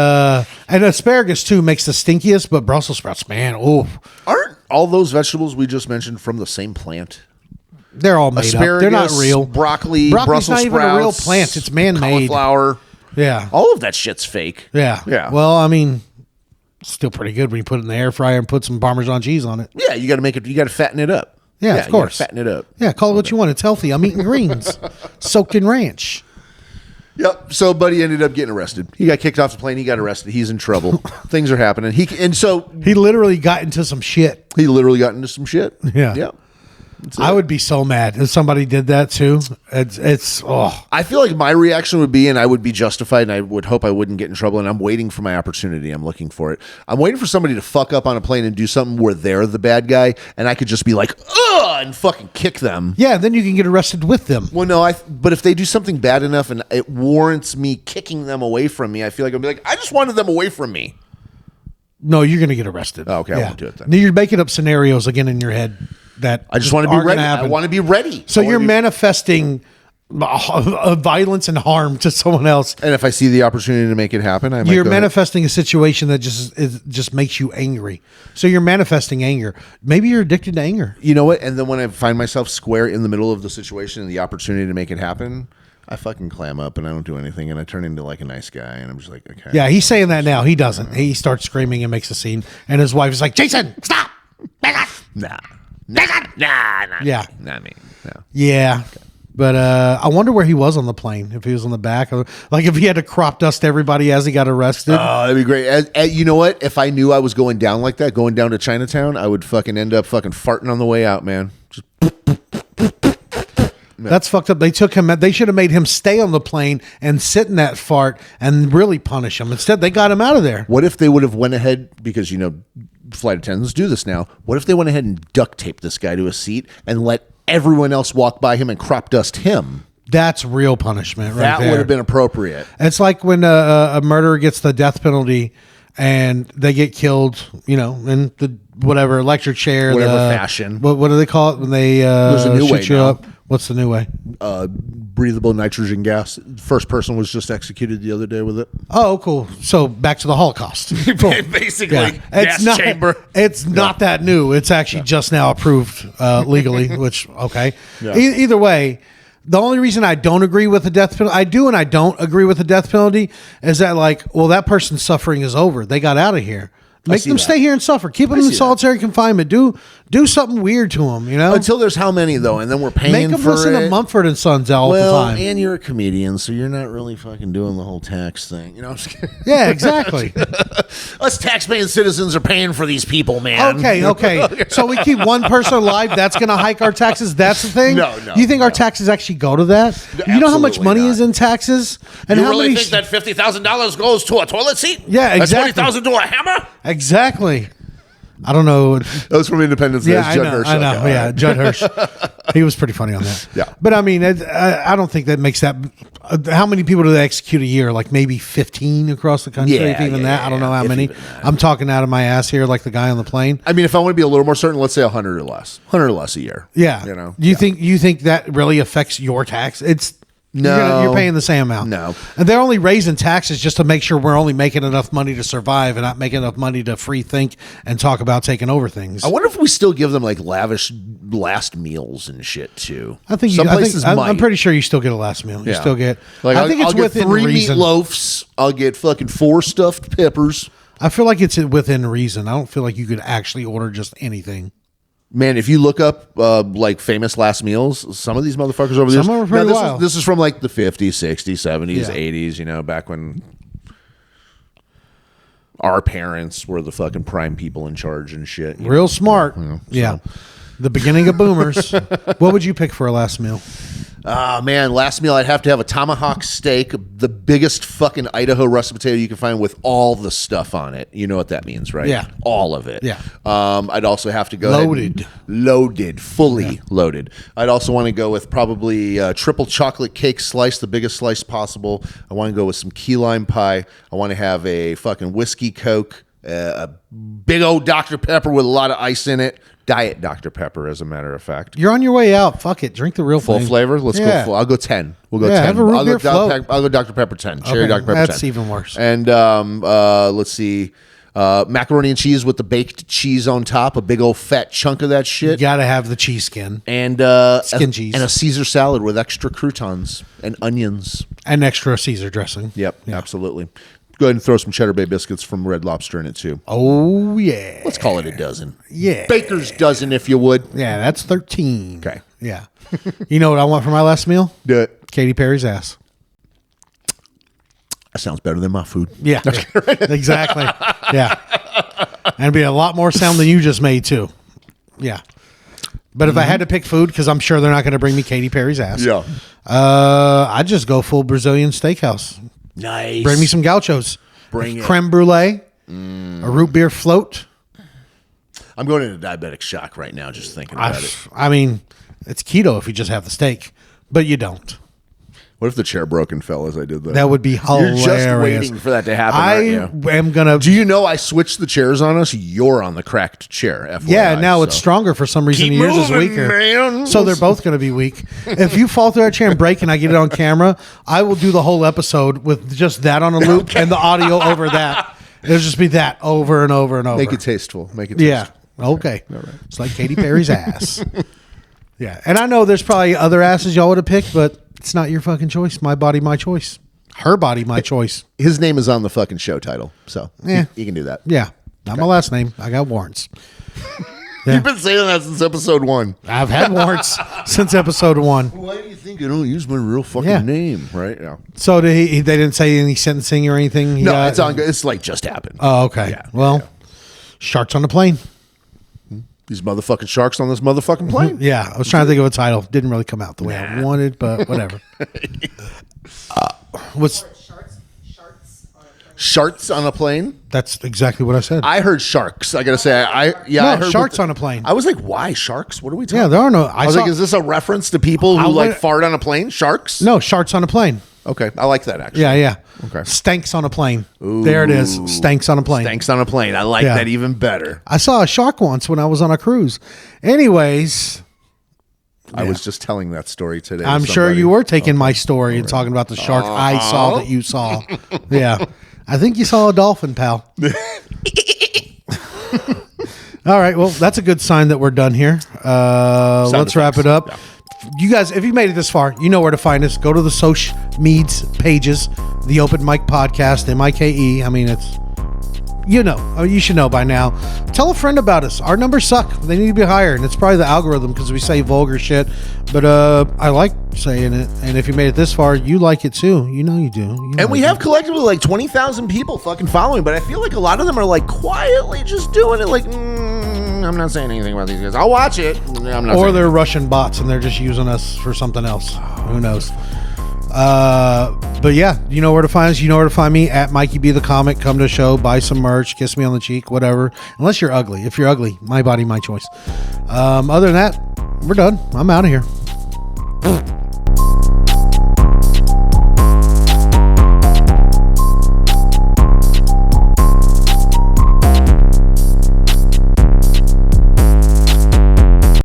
Speaker 1: and asparagus too makes the stinkiest. But Brussels sprouts, man,
Speaker 2: Aren't all those vegetables we just mentioned from the same plant?
Speaker 1: they're all made
Speaker 2: Asparagus,
Speaker 1: up. They're not real.
Speaker 2: Broccoli,
Speaker 1: Broccoli's
Speaker 2: Brussels
Speaker 1: not even
Speaker 2: sprouts,
Speaker 1: a real plant. It's man-made.
Speaker 2: Cauliflower.
Speaker 1: Yeah,
Speaker 2: All of that shit's fake.
Speaker 1: yeah,
Speaker 2: Yeah.
Speaker 1: Well, I mean, it's still pretty good when you put it in the air fryer and put some Parmesan cheese on it.
Speaker 2: Yeah, you got to make it. You got to fatten it up.
Speaker 1: Yeah, of
Speaker 2: you gotta
Speaker 1: course.
Speaker 2: fatten it up.
Speaker 1: Yeah, call it what you want. It's healthy. I'm eating greens, soaked in ranch.
Speaker 2: Yep. So, buddy ended up getting arrested. He got kicked off the plane. He got arrested. He's in trouble. Things are happening. So
Speaker 1: He literally got into some shit.
Speaker 2: he literally got into some shit.
Speaker 1: Yeah.
Speaker 2: Yep.
Speaker 1: I would be so mad if somebody did that too. It's
Speaker 2: I feel like my reaction would be, and I would be justified, and I would hope I wouldn't get in trouble. And I'm waiting for my opportunity. I'm looking for it. I'm waiting for somebody to fuck up on a plane and do something where they're the bad guy, and I could just be like, ugh, and fucking kick them.
Speaker 1: yeah. Then you can get arrested with them.
Speaker 2: Well, no, but if they do something bad enough and it warrants me kicking them away from me, I feel like I'll be like, I just wanted them away from me.
Speaker 1: No, you're going to get arrested.
Speaker 2: Oh, okay, I won't do it then.
Speaker 1: You're making up scenarios again in your head that
Speaker 2: I just want to be
Speaker 1: aren't
Speaker 2: ready.
Speaker 1: gonna
Speaker 2: I
Speaker 1: happen.
Speaker 2: want to be ready.
Speaker 1: So
Speaker 2: I wanna
Speaker 1: you're
Speaker 2: be-
Speaker 1: manifesting violence and harm to someone else.
Speaker 2: And if I see the opportunity to make it happen, I might
Speaker 1: You're
Speaker 2: go ahead.
Speaker 1: manifesting a situation that just makes you angry. So you're manifesting anger. Maybe you're addicted to anger.
Speaker 2: You know what? And then when I find myself square in the middle of the situation and the opportunity to make it happen, I fucking clam up and I don't do anything and I turn into like a nice guy and I'm just like, okay.
Speaker 1: Yeah, he's saying that now. He doesn't. He starts screaming and makes a scene, and his wife is like, "Jason, stop!"
Speaker 2: Nah.
Speaker 1: Yeah,
Speaker 2: Not me. No.
Speaker 1: yeah. But I wonder where he was on the plane. If he was on the back, or like if he had to crop dust everybody as he got arrested.
Speaker 2: Oh, that'd be great. You know what? If I knew I was going down like that, going down to Chinatown, I would fucking end up fucking farting on the way out, man. Just
Speaker 1: That's fucked up. They took him. They should have made him stay on the plane and sit in that fart and really punish him. Instead, they got him out of there.
Speaker 2: what if they would have went ahead, because, you know, flight attendants do this now. What if they went ahead and duct taped this guy to a seat and let everyone else walk by him and crop dust him?
Speaker 1: That's real punishment, right
Speaker 2: That
Speaker 1: there.
Speaker 2: would have been appropriate.
Speaker 1: It's like when a murderer gets the death penalty and they get killed, you know, in the whatever electric chair,
Speaker 2: Whatever fashion.
Speaker 1: What do they call it when they
Speaker 2: There's a new
Speaker 1: shoot
Speaker 2: way
Speaker 1: you
Speaker 2: now.
Speaker 1: up? What's the new way?
Speaker 2: Breathable nitrogen gas. First person was just executed the other day with it.
Speaker 1: Oh, cool. So back to the Holocaust. Cool.
Speaker 2: Basically,
Speaker 1: Yeah.
Speaker 2: gas chamber.
Speaker 1: It's not that new. It's actually just now approved legally, which, okay.
Speaker 2: Yeah.
Speaker 1: Either way, the only reason I don't agree with the death penalty, I do and I don't agree with the death penalty, is that like, well, that person's suffering is over. They got out of here. Make them stay here and suffer. Keep them in solitary confinement. Do something weird to them, you know?
Speaker 2: Until there's how many, though? And then we're paying
Speaker 1: Make them
Speaker 2: for
Speaker 1: listen
Speaker 2: it.
Speaker 1: to Mumford & Sons all the time.
Speaker 2: And you're a comedian, so you're not really fucking doing the whole tax thing. You know what I'm saying?
Speaker 1: Yeah, exactly.
Speaker 2: Us tax-paying citizens are paying for these people, man.
Speaker 1: Okay. So we keep one person alive. That's going to hike our taxes. That's the thing?
Speaker 2: No.
Speaker 1: You think our taxes actually go to that? You know how much money is in taxes? And
Speaker 2: you
Speaker 1: how
Speaker 2: really
Speaker 1: many
Speaker 2: think that $50,000 goes to a toilet seat?
Speaker 1: Yeah, exactly.
Speaker 2: That's $20,000 to a hammer?
Speaker 1: Exactly. I don't know.
Speaker 2: That was from Independence Day.
Speaker 1: Yeah,
Speaker 2: Judd Hirsch.
Speaker 1: I know.
Speaker 2: Okay,
Speaker 1: Yeah, Judd Hirsch. He was pretty funny on that.
Speaker 2: Yeah.
Speaker 1: But I mean, I don't think that makes that. How many people do they execute a year? Like maybe 15 across the country, if even that. I don't know how many. I'm talking out of my ass here, like the guy on the plane.
Speaker 2: I mean, if I want to be a little more certain, let's say 100 or less. 100 or less a year.
Speaker 1: Yeah.
Speaker 2: You know.
Speaker 1: You think that really affects your tax? It's
Speaker 2: No.
Speaker 1: You're paying the same amount.
Speaker 2: No.
Speaker 1: And they're only raising taxes just to make sure we're only making enough money to survive and not making enough money to free think and talk about taking over things.
Speaker 2: I wonder if we still give them like lavish last meals and shit too.
Speaker 1: I think
Speaker 2: some places might.
Speaker 1: I'm pretty sure you still get a last meal. You still get.
Speaker 2: Like
Speaker 1: I think
Speaker 2: I'll
Speaker 1: it's
Speaker 2: get
Speaker 1: within
Speaker 2: 3
Speaker 1: reason.
Speaker 2: meatloafs. I'll get fucking 4 stuffed peppers.
Speaker 1: I feel like it's within reason. I don't feel like you could actually order just anything.
Speaker 2: Man, if you look up like famous last meals, some of these motherfuckers over there.
Speaker 1: Some are pretty wild.
Speaker 2: This is from like the 50s, 60s, 70s,
Speaker 1: Yeah.
Speaker 2: 80s, you know, back when our parents were the fucking prime people in charge and shit. you
Speaker 1: Real
Speaker 2: know?
Speaker 1: smart. Yeah. The beginning of boomers. What would you pick for a last meal?
Speaker 2: Ah, man, last meal I'd have to have a tomahawk steak, the biggest fucking Idaho russet potato you can find with all the stuff on it. You know what that means, right?
Speaker 1: Yeah.
Speaker 2: All of it.
Speaker 1: Yeah.
Speaker 2: I'd also have to go
Speaker 1: Loaded.
Speaker 2: fully loaded. I'd also want to go with probably triple chocolate cake slice, the biggest slice possible. I want to go with some key lime pie. I want to have a fucking whiskey Coke, a big old Dr. Pepper with a lot of ice in it. Diet Dr. Pepper, as a matter of fact.
Speaker 1: You're on your way out. Fuck it. Drink the real
Speaker 2: Full
Speaker 1: thing.
Speaker 2: flavor? Let's go full. I'll go 10. We'll go 10.
Speaker 1: Have a root beer float.
Speaker 2: I'll go Dr. Pepper 10. Cherry
Speaker 1: Okay,
Speaker 2: Dr. Pepper 10.
Speaker 1: that's even worse.
Speaker 2: And let's see. Macaroni and cheese with the baked cheese on top. A big old fat chunk of that shit.
Speaker 1: You got to have the cheese skin.
Speaker 2: And
Speaker 1: Skin cheese.
Speaker 2: And a Caesar salad with extra croutons and onions.
Speaker 1: And extra Caesar dressing.
Speaker 2: Yep, absolutely. Go ahead and throw some Cheddar Bay biscuits from Red Lobster in it, too.
Speaker 1: Oh, yeah.
Speaker 2: Let's call it a dozen.
Speaker 1: Yeah.
Speaker 2: Baker's dozen, if you would.
Speaker 1: Yeah, that's 13.
Speaker 2: Okay.
Speaker 1: Yeah. You know what I want for my last meal?
Speaker 2: Do it.
Speaker 1: Katy Perry's ass.
Speaker 2: That sounds better than my food.
Speaker 1: Yeah. Exactly. Yeah. And it'd be a lot more sound than you just made, too. Yeah. But if I had to pick food, because I'm sure they're not going to bring me Katy Perry's ass.
Speaker 2: Yeah.
Speaker 1: I'd just go full Brazilian steakhouse.
Speaker 2: Nice.
Speaker 1: Bring me some gauchos.
Speaker 2: Bring it.
Speaker 1: Creme brulee. A root beer float.
Speaker 2: I'm going into diabetic shock right now just thinking about it.
Speaker 1: I mean, it's keto if you just have the steak, but you don't.
Speaker 2: What if the chair broke and fell as I did that?
Speaker 1: That would be hilarious.
Speaker 2: You're just waiting for that to happen, aren't you?
Speaker 1: I am going to...
Speaker 2: Do you know I switched the chairs on us? You're on the cracked chair, FYI.
Speaker 1: Yeah, now it's stronger for some reason.
Speaker 2: Keep
Speaker 1: Yours is
Speaker 2: moving,
Speaker 1: weaker.
Speaker 2: man.
Speaker 1: So they're both going to be weak. If you fall through that chair and break and I get it on camera, I will do the whole episode with just that on a loop and the audio over that. It'll just be that over and over and over.
Speaker 2: Make it tasteful. Make it tasteful.
Speaker 1: Yeah. Okay. It's like Katy Perry's ass. Yeah. And I know there's probably other asses y'all would have picked, but it's not your fucking choice. My body, my choice. Her body, my choice.
Speaker 2: His name is on the fucking show title, so
Speaker 1: Yeah.
Speaker 2: you can do that.
Speaker 1: Yeah. Not my last name. I got warrants.
Speaker 2: You've been saying that since episode 1.
Speaker 1: I've had warrants since episode 1.
Speaker 2: Why do you think I don't use my real fucking name? Right? Yeah.
Speaker 1: So they didn't say any sentencing or anything?
Speaker 2: No, it's on. It's like just happened.
Speaker 1: Oh, okay.
Speaker 2: Yeah,
Speaker 1: Well, sharks on the plane.
Speaker 2: These motherfucking sharks on this motherfucking plane.
Speaker 1: Yeah, I was trying to think of a title. Didn't really come out the way I wanted, but whatever. What's
Speaker 2: Sharks on a plane.
Speaker 1: that's exactly what I said.
Speaker 2: I heard sharks. I gotta say, I heard
Speaker 1: sharks on a plane.
Speaker 2: I was like, why sharks? What are we talking?
Speaker 1: Yeah, there are no.
Speaker 2: I was like, is this a reference to people who like fart on a plane? Sharks?
Speaker 1: No, sharks on a plane.
Speaker 2: Okay, I like that actually.
Speaker 1: Yeah.
Speaker 2: Okay.
Speaker 1: Stanks on a plane. There it is. Stanks on a plane.
Speaker 2: Thanks on a plane. I like
Speaker 1: Yeah.
Speaker 2: that even better.
Speaker 1: I saw a shark once when I was on a cruise. Anyways,
Speaker 2: I was just telling that story today. to
Speaker 1: I'm sure
Speaker 2: somebody.
Speaker 1: you were taking my story and talking about the shark I saw that you saw. Yeah. I think you saw a dolphin, pal. All right. Well, that's a good sign that we're done here. Let's wrap it up. Yeah. You guys, if you made it this far, you know where to find us. Go to the social meds pages, the Open Mic Podcast, MIKE. I mean, it's you know, you should know by now. Tell a friend about us. Our numbers suck. They need to be higher, and it's probably the algorithm because we say vulgar shit. But I like saying it, and if you made it this far, you like it too. You know you do.
Speaker 2: And we have collectively like 20,000 people fucking following, but I feel like a lot of them are like quietly just doing it. Like, I'm not saying anything about these guys. I'll watch it. I'm not.
Speaker 1: Or they're Russian bots and they're just using us for something else. Who knows? But yeah, you know where to find us. You know where to find me at Mikey B the Comic. Come to a show, buy some merch, kiss me on the cheek, whatever. Unless you're ugly. If you're ugly, my body, my choice. Other than that, we're done. I'm out of here.